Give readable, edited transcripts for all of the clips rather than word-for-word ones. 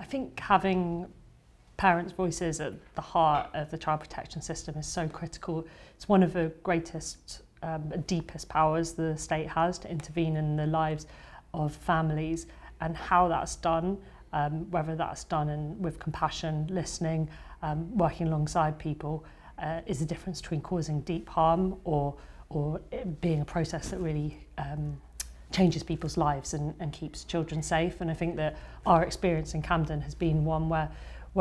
think having parents' voices at the heart of the child protection system is so critical. It's one of the greatest, deepest powers the state has to intervene in the lives of families, and how that's done, whether that's done with compassion, listening, working alongside people, is the difference between causing deep harm or it being a process that really changes people's lives and keeps children safe. And I think that our experience in Camden has been one where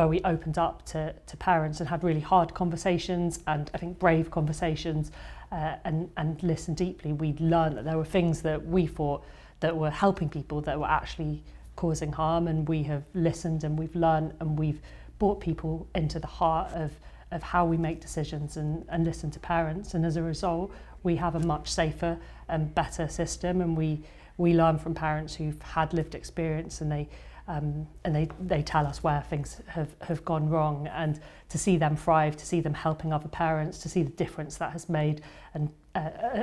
we opened up to parents and had really hard conversations, and I think brave conversations, and listened deeply. We'd learned that there were things that we thought that were helping people that were actually causing harm, and we have listened and we've learned and we've brought people into the heart of how we make decisions and listen to parents. And as a result, we have a much safer and better system, and we learn from parents who've had lived experience, and they tell us where things have gone wrong, and to see them thrive, to see them helping other parents, to see the difference that has made and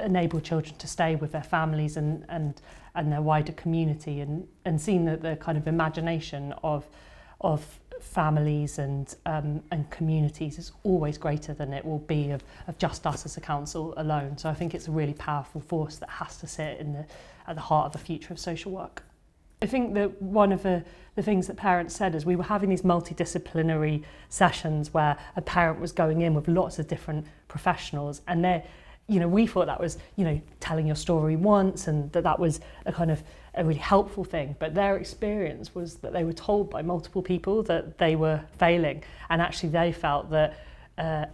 enable children to stay with their families and their wider community, and seeing that the kind of imagination of families and communities is always greater than it will be of just us as a council alone. So I think it's a really powerful force that has to sit at the heart of the future of social work. I think that one of the things that parents said is we were having these multidisciplinary sessions where a parent was going in with lots of different professionals, and we thought that was, telling your story once, and that was a kind of a really helpful thing. But their experience was that they were told by multiple people that they were failing, and actually they felt that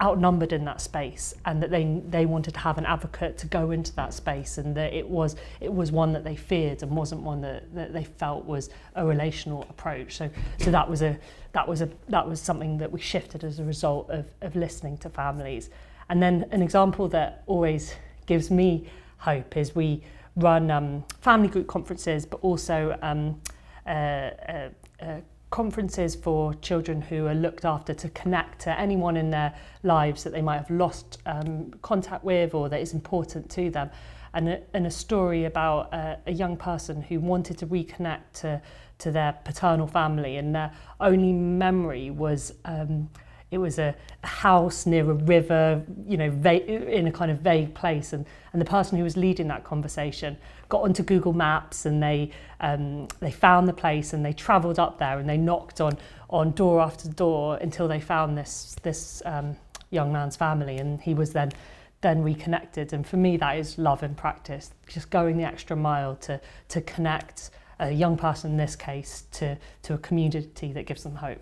outnumbered in that space, and that they wanted to have an advocate to go into that space, and that it was one that they feared and wasn't one that they felt was a relational approach. So that was something that we shifted as a result of listening to families. And then an example that always gives me hope is we run family group conferences, but also conferences for children who are looked after, to connect to anyone in their lives that they might have lost contact with, or that is important to them. And a story about a young person who wanted to reconnect to their paternal family, and their only memory was it was a house near a river, in a kind of vague place. And the person who was leading that conversation got onto Google Maps, and they found the place, and they travelled up there, and they knocked on door after door until they found this young man's family, and he was then reconnected. And for me, that is love in practice, just going the extra mile to connect a young person in this case to a community that gives them hope.